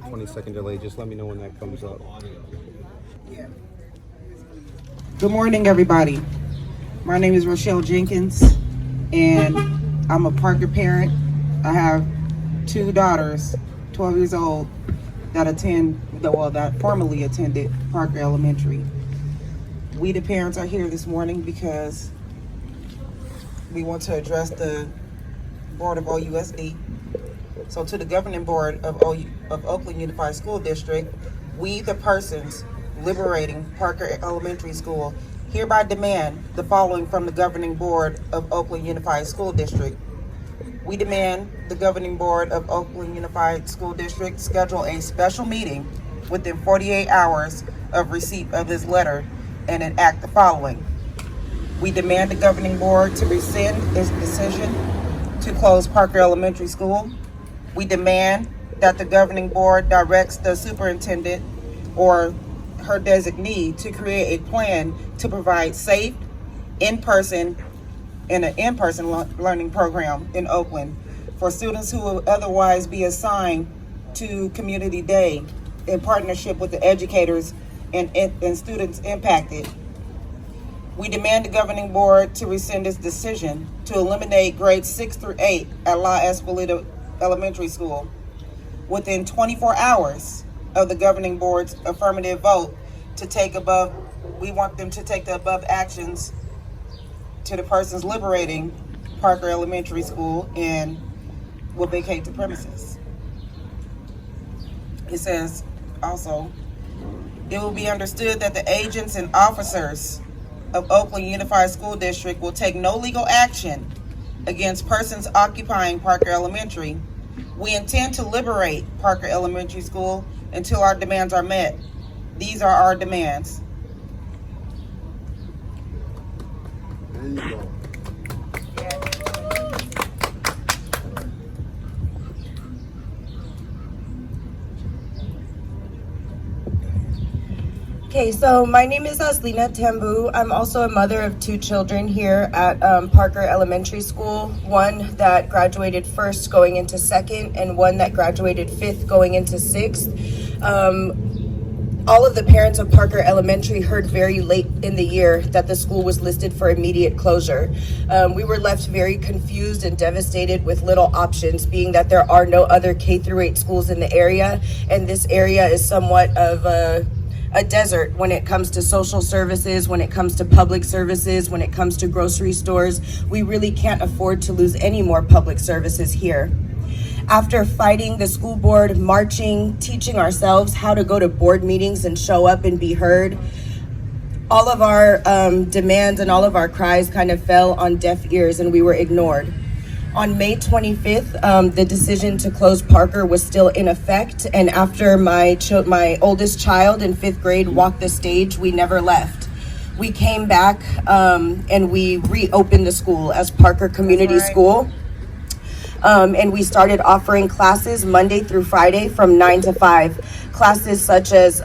20-second delay. Just let me know when that comes up. Good morning, everybody. My name is Rochelle Jenkins, and I'm a Parker parent. I have two daughters, 12 years old, that formerly attended Parker Elementary. We, the parents, are here this morning because we want to address the board of OUSD. So to the governing board of Oakland Unified School District, we, the persons liberating Parker Elementary School, hereby demand the following from the governing board of Oakland Unified School District. We demand the governing board of Oakland Unified School District schedule a special meeting within 48 hours of receipt of this letter and enact the following. We demand the governing board to rescind its decision to close Parker Elementary School. We demand that the governing board directs the superintendent or her designee to create a plan to provide safe, in-person learning program in Oakland for students who will otherwise be assigned to Community Day in partnership with the educators and students impacted. We demand the governing board to rescind its decision to eliminate grades 6 through 8 at La Escuelita Elementary School within 24 hours of the governing board's affirmative vote we want them to take the above actions to the persons liberating Parker Elementary School and will vacate the premises. It says also, it will be understood that the agents and officers of Oakland Unified School District will take no legal action against persons occupying Parker Elementary. We intend to liberate Parker Elementary School until our demands are met. These are our demands. There you go. Okay, so my name is Aslina Tambu. I'm also a mother of two children here at Parker Elementary School. One that graduated first going into second, and one that graduated fifth going into sixth. All of the parents of Parker Elementary heard very late in the year that the school was listed for immediate closure. We were left very confused and devastated with little options, being that there are no other K-8 schools in the area, and this area is somewhat of a desert when it comes to social services, when it comes to public services, when it comes to grocery stores. We really can't afford to lose any more public services here. After fighting the school board, marching, teaching ourselves how to go to board meetings and show up and be heard, all of our demands and all of our cries kind of fell on deaf ears and we were ignored. On May 25th, the decision to close Parker was still in effect, and after my oldest child in 5th grade walked the stage, we never left. We came back and we reopened the school as Parker Community School. And we started offering classes Monday through Friday from 9 to 5. Classes such as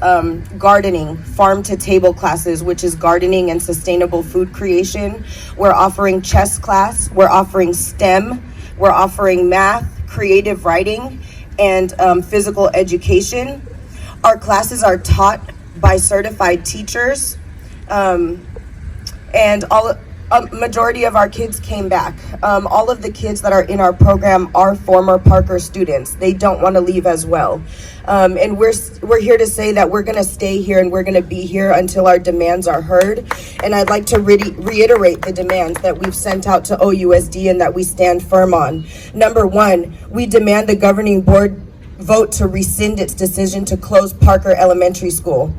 gardening, farm to table classes, which is gardening and sustainable food creation. We're offering chess class, we're offering STEM, we're offering math, creative writing, and physical education. Our classes are taught by certified teachers, and a majority of our kids came back. All of the kids that are in our program are former Parker students. They don't want to leave as well. And we're here to say that we're going to stay here and we're going to be here until our demands are heard. And I'd like to reiterate the demands that we've sent out to OUSD and that we stand firm on. Number one, we demand the governing board vote to rescind its decision to close Parker Elementary School.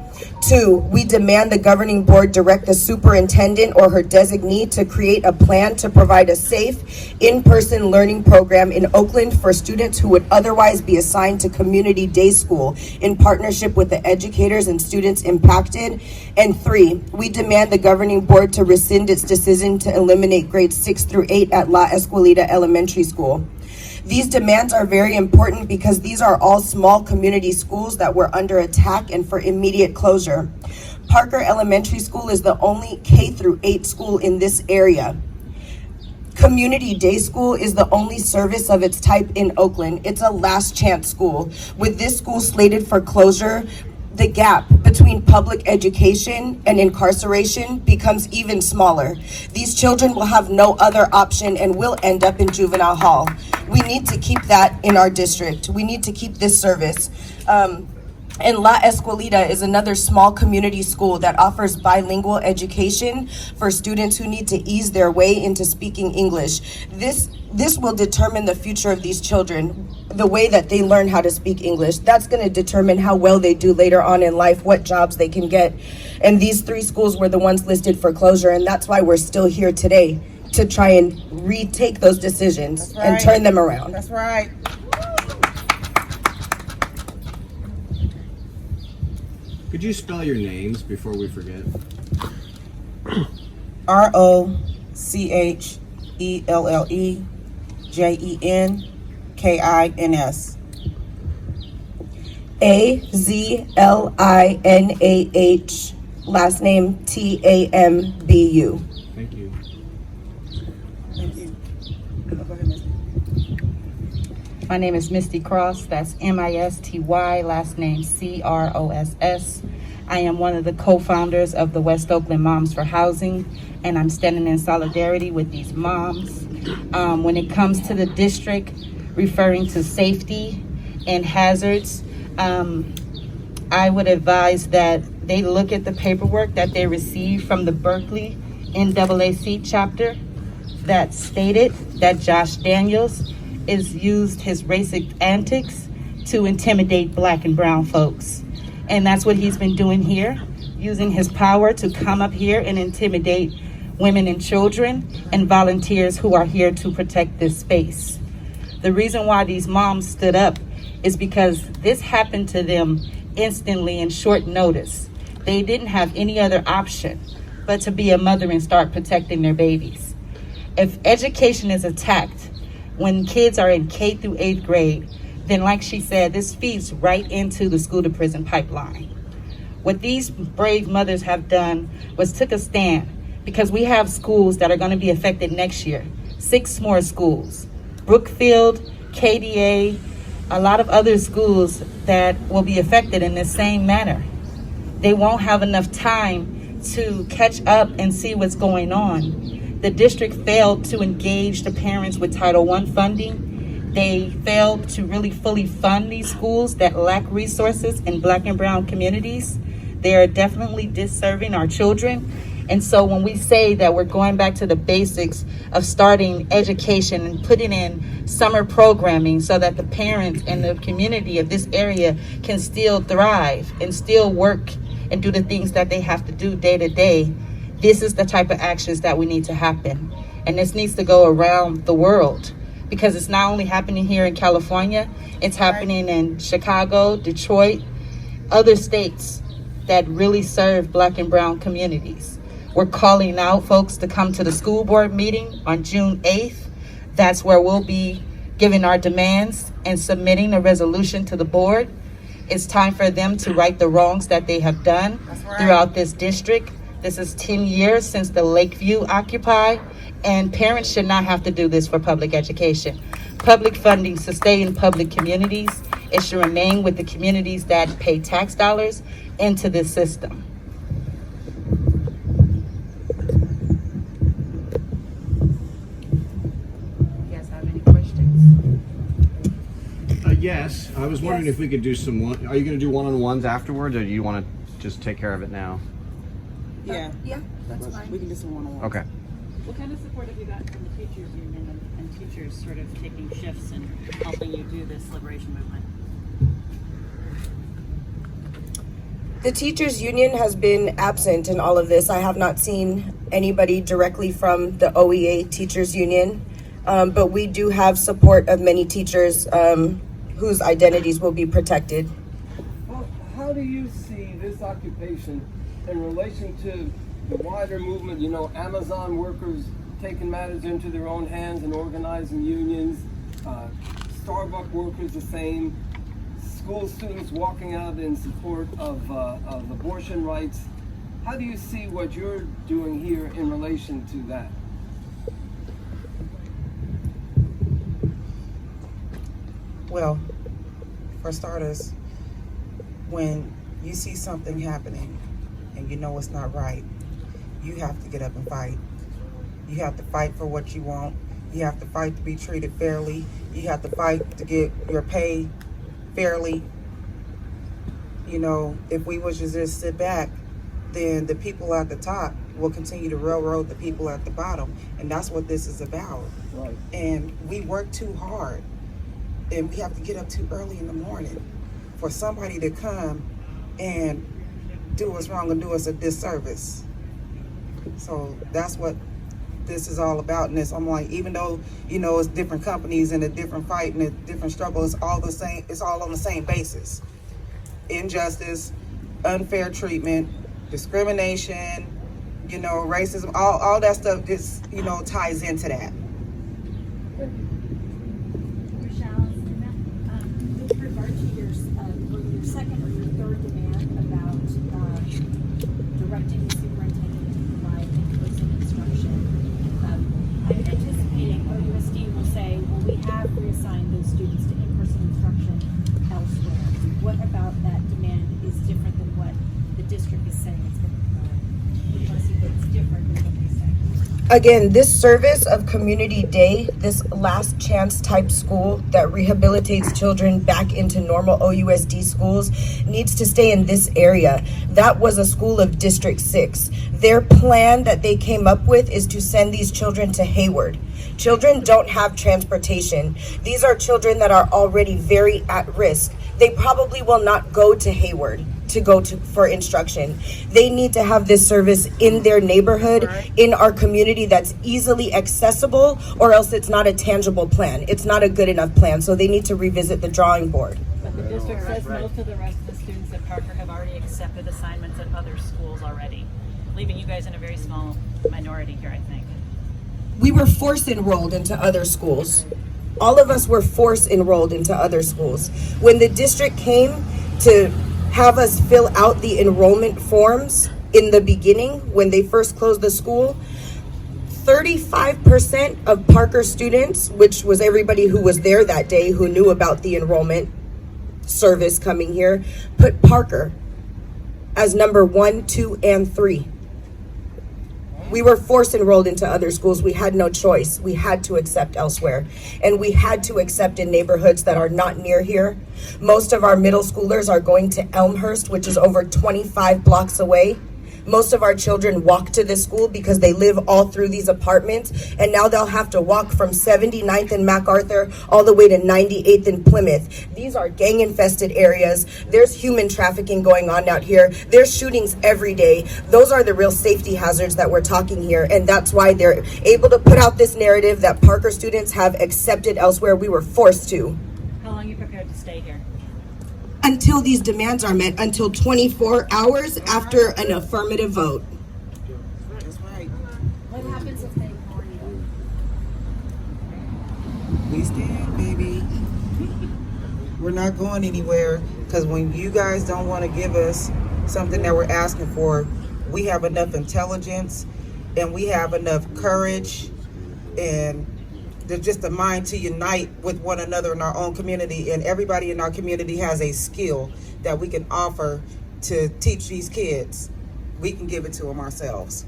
2, we demand the governing board direct the superintendent or her designee to create a plan to provide a safe, in-person learning program in Oakland for students who would otherwise be assigned to Community Day School in partnership with the educators and students impacted. And 3, we demand the governing board to rescind its decision to eliminate grades 6 through 8 at La Escuelita Elementary School. These demands are very important because these are all small community schools that were under attack and for immediate closure. Parker Elementary School is the only K-8 school in this area. Community Day School is the only service of its type in Oakland. It's a last chance school. With this school slated for closure, the gap between public education and incarceration becomes even smaller. These children will have no other option and will end up in juvenile hall. We need to keep that in our district. We need to keep this service. And La Escuelita is another small community school that offers bilingual education for students who need to ease their way into speaking English. This will determine the future of these children, the way that they learn how to speak English. That's going to determine how well they do later on in life, what jobs they can get. And these 3 schools were the ones listed for closure, and that's why we're still here today, to try and retake those decisions and turn them around. That's right. Could you spell your names before we forget? ROCHELLEJENKINS. AZLINAH, last name TAMBU. Thank you. Thank you. Go ahead, Misty. My name is Misty Cross, that's MISTY, last name CROSS. I am one of the co-founders of the West Oakland Moms for Housing, and I'm standing in solidarity with these moms. When it comes to the district referring to safety and hazards, I would advise that they look at the paperwork that they received from the Berkeley NAAC chapter that stated that Josh Daniels used his racist antics to intimidate Black and brown folks. And that's what he's been doing here, using his power to come up here and intimidate women and children and volunteers who are here to protect this space. The reason why these moms stood up is because this happened to them instantly in short notice. They didn't have any other option but to be a mother and start protecting their babies. If education is attacked when kids are in K through 8th grade, then like she said, this feeds right into the school to prison pipeline. What these brave mothers have done was took a stand, because we have schools that are going to be affected next year. 6 more schools, Brookfield, KDA, a lot of other schools that will be affected in the same manner. They won't have enough time to catch up and see what's going on. The district failed to engage the parents with Title I funding. They failed to really fully fund these schools that lack resources in Black and brown communities. They are definitely disserving our children. And so when we say that we're going back to the basics of starting education and putting in summer programming so that the parents and the community of this area can still thrive and still work and do the things that they have to do day to day, this is the type of actions that we need to happen. And this needs to go around the world, because it's not only happening here in California, it's happening in Chicago, Detroit, other states that really serve Black and brown communities. We're calling out folks to come to the school board meeting on June 8th. That's where we'll be giving our demands and submitting a resolution to the board. It's time for them to right the wrongs that they have done throughout this district. This is 10 years since the Lakeview Occupy, and parents should not have to do this for public education. Public funding should stay in public communities. It should remain with the communities that pay tax dollars into this system. You guys have any questions? Yes, I was wondering if we could do some are you going to do one-on-ones afterwards, or do you want to just take care of it now? Yeah, That's fine. we can do some one-on-one. Okay. What kind of support have you got from the teachers union and teachers sort of taking shifts and helping you do this liberation movement? The teachers union has been absent in all of this. I have not seen anybody directly from the OEA teachers union, but we do have support of many teachers whose identities will be protected. How do you see this occupation in relation to the wider movement? You know, Amazon workers taking matters into their own hands and organizing unions, Starbucks workers the same, school students walking out in support of abortion rights. How do you see what you're doing here in relation to that? Well, for starters, when you see something happening and you know it's not right, you have to get up and fight. You have to fight for what you want. You have to fight to be treated fairly. You have to fight to get your pay fairly. You know, if we was to just sit back, then the people at the top will continue to railroad the people at the bottom. And that's what this is about. Right. And we work too hard. And we have to get up too early in the morning for somebody to come and do us wrong and do us a disservice. So that's what this is all about. And I'm like, even though, you know, it's different companies and a different fight and a different struggle, it's all the same. It's all on the same basis. Injustice, unfair treatment, discrimination, you know, racism, all that stuff just, you know, ties into that. Rochelle, with regard to your second or your third demand about directing the superintendent to provide in-person instruction, I'm anticipating OUSD will say, well, we have reassigned those students to in-person instruction elsewhere. What about that demand is different than what the district is saying it's going to provide? We want to see that it's different than what they say. Again, this service of Community Day, this last chance type school that rehabilitates children back into normal OUSD schools, needs to stay in this area. That was a school of District 6. Their plan that they came up with is to send these children to Hayward. Children don't have transportation. These are children that are already very at risk. They probably will not go to Hayward for instruction. They need to have this service in their neighborhood, in our community, that's easily accessible, or else it's not a tangible plan. It's not a good enough plan, so they need to revisit the drawing board. But the district says most of the rest of the students at Parker have already accepted assignments at other schools already, leaving you guys in a very small minority here, I think. We were force enrolled into other schools. All of us were force enrolled into other schools. When the district came to have us fill out the enrollment forms in the beginning, when they first closed the school, 35% of Parker students, which was everybody who was there that day who knew about the enrollment service coming here, put Parker as number 1, 2, and 3. We were force enrolled into other schools. We had no choice. We had to accept elsewhere. And we had to accept in neighborhoods that are not near here. Most of our middle schoolers are going to Elmhurst, which is over 25 blocks away. Most of our children walk to this school because they live all through these apartments, and now they'll have to walk from 79th and MacArthur all the way to 98th and Plymouth. These are gang-infested areas. There's human trafficking going on out here. There's shootings every day. Those are the real safety hazards that we're talking here, and that's why they're able to put out this narrative that Parker students have accepted elsewhere. We were forced to. How long are you prepared to stay here? Until these demands are met, until 24 hours after an affirmative vote. That's right. What happens if they ignore you? We stand, baby. We're not going anywhere, because when you guys don't want to give us something that we're asking for, we have enough intelligence and we have enough courage and there's just a mind to unite with one another in our own community, and everybody in our community has a skill that we can offer to teach these kids. We can give it to them ourselves.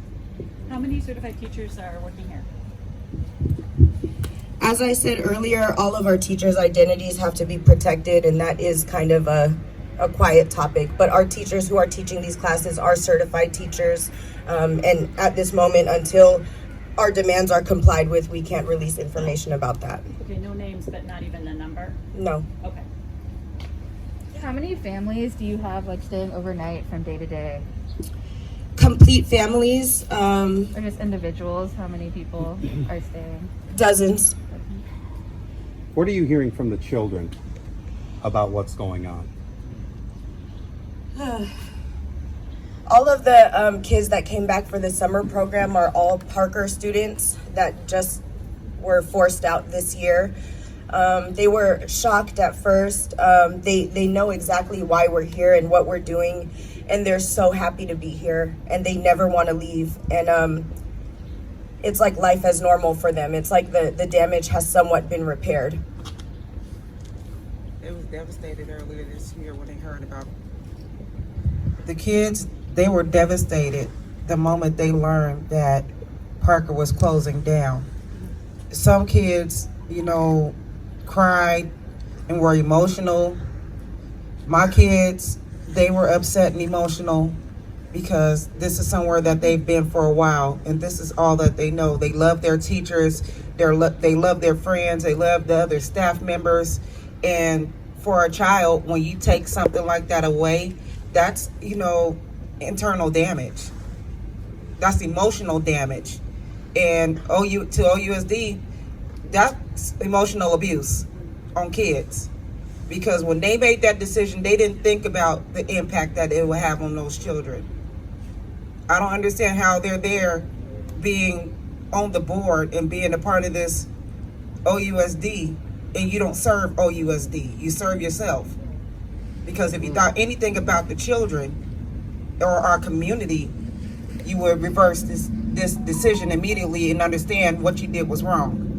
How many certified teachers are working here? As I said earlier, all of our teachers' identities have to be protected, and that is kind of a quiet topic. But our teachers who are teaching these classes are certified teachers, and at this moment, until our demands are complied with, we can't release information about that. Okay, no names, but not even a number? No. Okay. How many families do you have like staying overnight from day to day? Complete families, Or just individuals? How many people are staying? dozens. What are you hearing from the children about what's going on? All of the kids that came back for the summer program are all Parker students that just were forced out this year. They were shocked at first. They know exactly why we're here and what we're doing, and they're so happy to be here, and they never want to leave. And it's like life as normal for them. It's like the damage has somewhat been repaired. devastated earlier this year when they heard about the kids. They were devastated the moment they learned that Parker was closing down. Some kids, cried and were emotional. My kids, they were upset and emotional because this is somewhere that they've been for a while, and this is all that they know. They love their teachers, they love their friends, they love the other staff members. And for a child, when you take something like that away, that's, internal damage. That's emotional damage. And to OUSD, that's emotional abuse on kids. Because when they made that decision, they didn't think about the impact that it would have on those children. I don't understand how they're there being on the board and being a part of this OUSD, and you don't serve OUSD, you serve yourself. Because if you thought anything about the children or our community, you would reverse this decision immediately and understand what you did was wrong.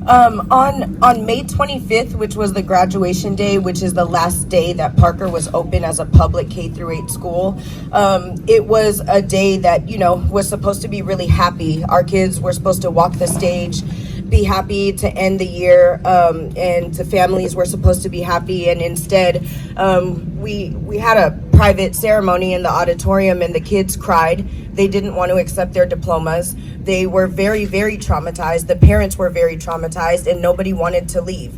On May 25th, which was the graduation day, which is the last day that Parker was open as a public K-8 school, it was a day that, was supposed to be really happy. Our kids were supposed to walk the stage, be happy to end the year, and the families were supposed to be happy. And instead, we had a private ceremony in the auditorium, and the kids cried. They didn't want to accept their diplomas. They were very, very traumatized. The parents were very traumatized, and nobody wanted to leave.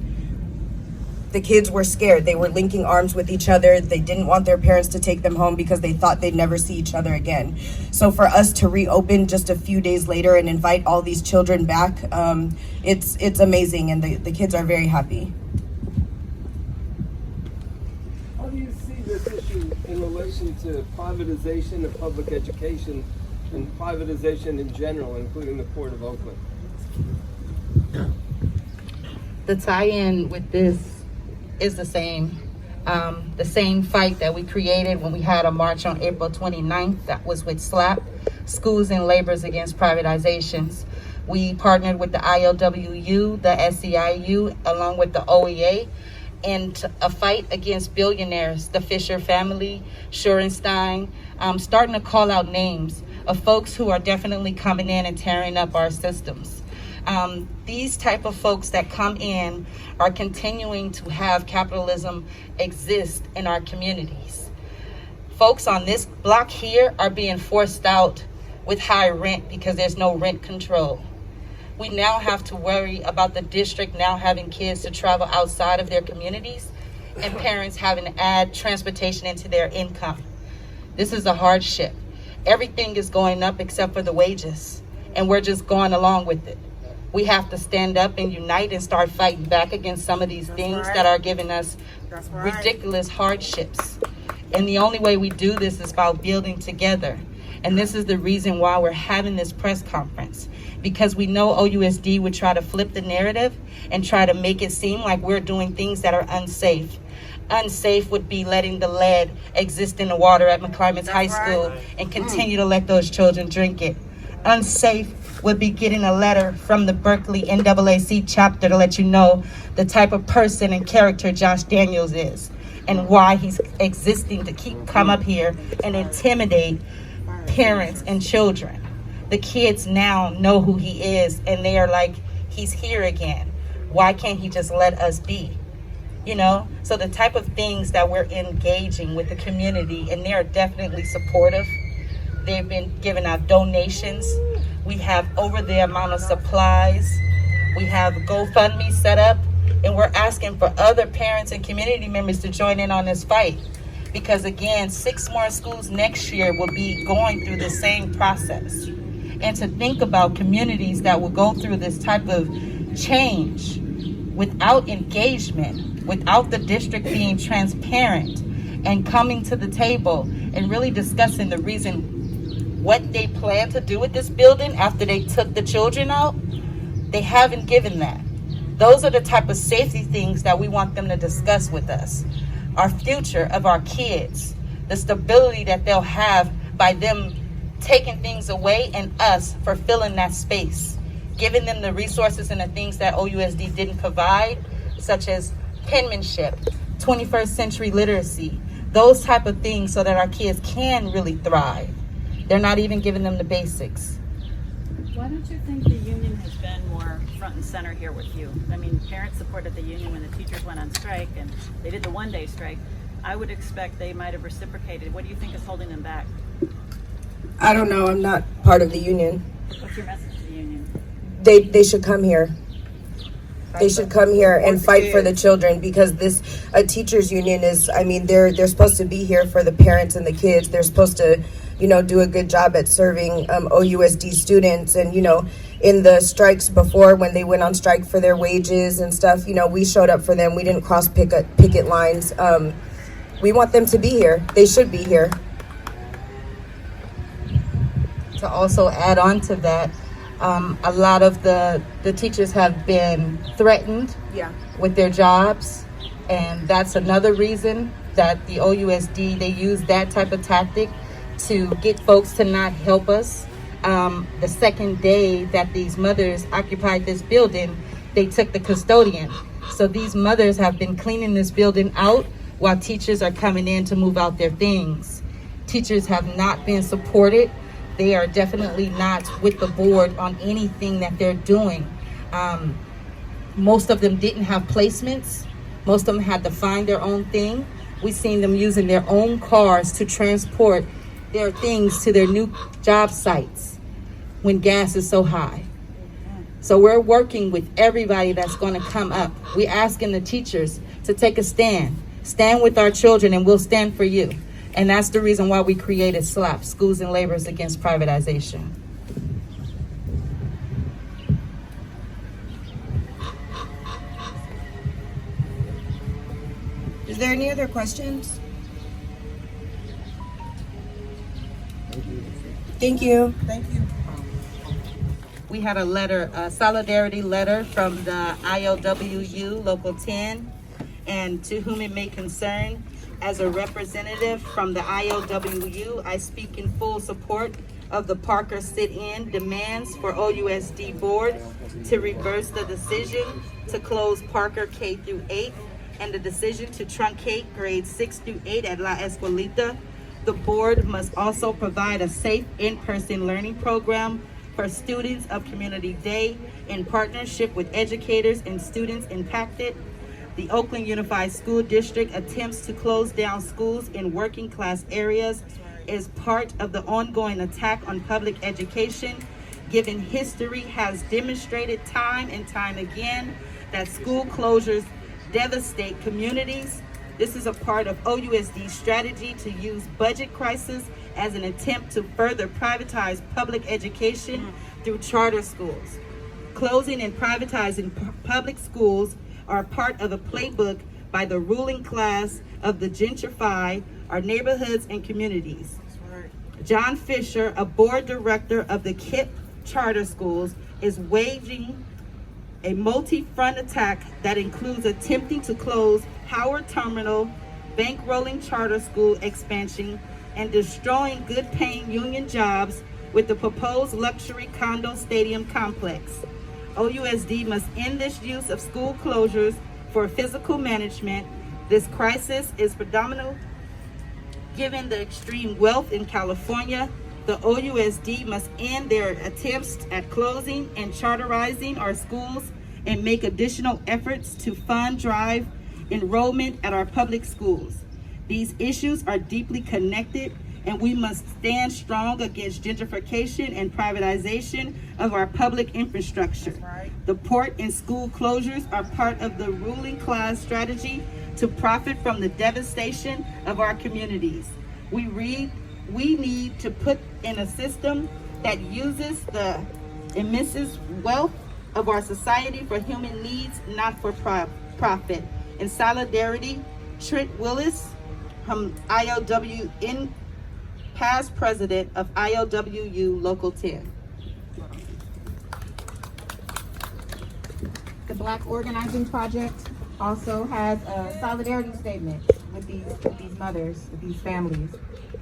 The kids were scared. They were linking arms with each other. They didn't want their parents to take them home because they thought they'd never see each other again. So for us to reopen just a few days later and invite all these children back, it's amazing, and the kids are very happy. How do you see this issue in relation to privatization of public education and privatization in general, including the Port of Oakland? The tie-in with this is the same fight that we created when we had a march on April 29th. That was with SLAP, Schools and Labors Against Privatizations. We partnered with the ILWU, the SEIU, along with the OEA, in a fight against billionaires, the Fisher family, Shorenstein, starting to call out names of folks who are definitely coming in and tearing up our systems. These type of folks that come in are continuing to have capitalism exist in our communities. Folks on this block here are being forced out with high rent because there's no rent control. We now have to worry about the district now having kids to travel outside of their communities and parents having to add transportation into their income. This is a hardship. Everything is going up except for the wages, and we're just going along with it. We have to stand up and unite and start fighting back against some of these things that are giving us ridiculous hardships. And the only way we do this is by building together. And this is the reason why we're having this press conference, because we know OUSD would try to flip the narrative and try to make it seem like we're doing things that are unsafe. Unsafe would be letting the lead exist in the water at McClymonds High School and continue to let those children drink it. Unsafe would be getting a letter from the Berkeley NAAC chapter to let you know the type of person and character Josh Daniels is and why he's existing to come up here and intimidate parents and children. The kids now know who he is, and they are like, he's here again. Why can't he just let us be? So the type of things that we're engaging with the community, and they are definitely supportive. They've been giving out donations. We have over the amount of supplies. We have GoFundMe set up, and we're asking for other parents and community members to join in on this fight. Because again, 6 more schools next year will be going through the same process. And to think about communities that will go through this type of change without engagement, without the district being transparent and coming to the table and really discussing the reason what they plan to do with this building after they took the children out, they haven't given that. Those are the type of safety things that we want them to discuss with us. Our future of our kids, the stability that they'll have by them taking things away and us fulfilling that space, giving them the resources and the things that OUSD didn't provide, such as penmanship, 21st century literacy, those type of things so that our kids can really thrive. They're not even giving them the basics. Why don't you think the union has been more front and center here with you? I mean, parents supported the union when the teachers went on strike, and they did the one-day strike. I would expect they might have reciprocated. What do you think is holding them back? I don't know. I'm not part of the union. What's your message to the union? They should come here. They should come here and fight for the children, because a teachers union is, I mean, they're supposed to be here for the parents and the kids. They're supposed to, do a good job at serving OUSD students. And, in the strikes before, when they went on strike for their wages and stuff, we showed up for them. We didn't cross picket lines. We want them to be here. They should be here. To also add on to that, a lot of the teachers have been threatened with their jobs, and that's another reason that the OUSD, they use that type of tactic to get folks to not help us. The second day that these mothers occupied this building, they took the custodian. So these mothers have been cleaning this building out while teachers are coming in to move out their things. Teachers have not been supported. They are definitely not with the board on anything that they're doing. Most of them didn't have placements. Most of them had to find their own thing. We've seen them using their own cars to transport their things to their new job sites when gas is so high. So we're working with everybody that's going to come up. We're asking the teachers to take a stand. Stand with our children, and we'll stand for you. And that's the reason why we created SLAP, Schools and Labors Against Privatization. Is there any other questions? Thank you. Thank you. We had a letter, a solidarity letter from the ILWU Local 10, and to whom it may concern, as a representative from the ILWU, I speak in full support of the Parker sit-in demands for OUSD board to reverse the decision to close Parker K through 8 and the decision to truncate grades 6 through 8 at La Escuelita. The board must also provide a safe in-person learning program for students of Community Day in partnership with educators and students impacted. The Oakland Unified School District attempts to close down schools in working class areas is part of the ongoing attack on public education, given history has demonstrated time and time again that school closures devastate communities. This is a part of OUSD's strategy to use budget crisis as an attempt to further privatize public education through charter schools. Closing and privatizing public schools are part of a playbook by the ruling class of the gentrify our neighborhoods and communities. John Fisher, a board director of the KIPP charter schools, is waging a multi-front attack that includes attempting to close Howard Terminal, bankrolling charter school expansion, and destroying good-paying union jobs with the proposed luxury condo stadium complex. OUSD must end this use of school closures for physical management. This crisis is predominant given the extreme wealth in California. The OUSD must end their attempts at closing and charterizing our schools and make additional efforts to drive enrollment at our public schools. These issues are deeply connected, and we must stand strong against gentrification and privatization of our public infrastructure. The port and school closures are part of the ruling class strategy to profit from the devastation of our communities. We need to put in a system that uses the immense wealth of our society for human needs, not for profit. In solidarity, Trent Willis, ILWN, past president of ILWU Local 10. The Black Organizing Project also has a solidarity statement with these mothers, with these families.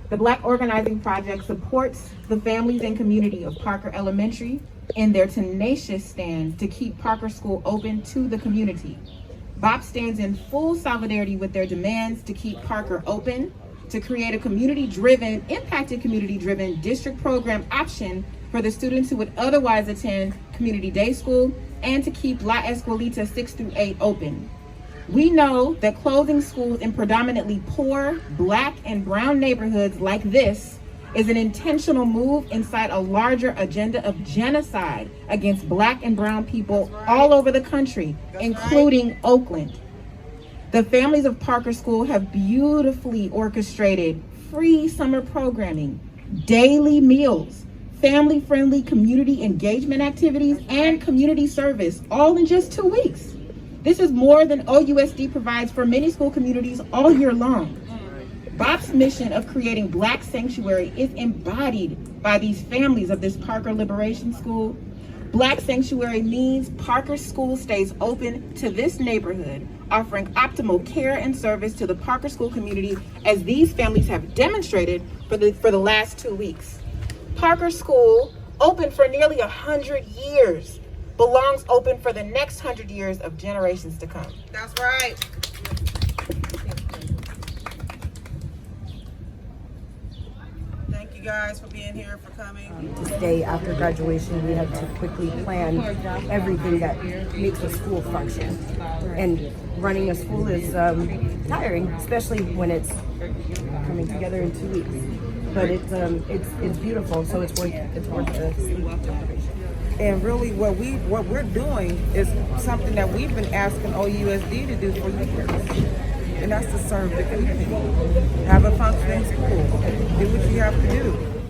The Black Organizing Project supports the families and community of Parker Elementary in their tenacious stand to keep Parker School open to the community. BOP stands in full solidarity with their demands to keep Parker open, to create a impacted community-driven district program option for the students who would otherwise attend community day school, and to keep La Escuelita 6 through 8 open. We know that closing schools in predominantly poor Black and brown neighborhoods like this is an intentional move inside a larger agenda of genocide against Black and brown people all over the country, including Oakland. The families of Parker School have beautifully orchestrated free summer programming, daily meals, family-friendly community engagement activities, and community service, all in just 2 weeks. This is more than OUSD provides for many school communities all year long. BOP's mission of creating Black Sanctuary is embodied by these families of this Parker Liberation School. Black Sanctuary means Parker School stays open to this neighborhood, offering optimal care and service to the Parker School community, as these families have demonstrated for the last 2 weeks. Parker School, open for nearly 100 years, belongs open for the next 100 years of generations to come. That's right. Thank you guys for being here, for coming. To stay after graduation, we have to quickly plan everything that makes a school function. And running a school is tiring, especially when it's coming together in 2 weeks. But it's beautiful, so it's worth the sleep deprivation. And really what we're doing is something that we've been asking OUSD to do for years. And that's to serve the community. Have a functioning school. Do what you have to do.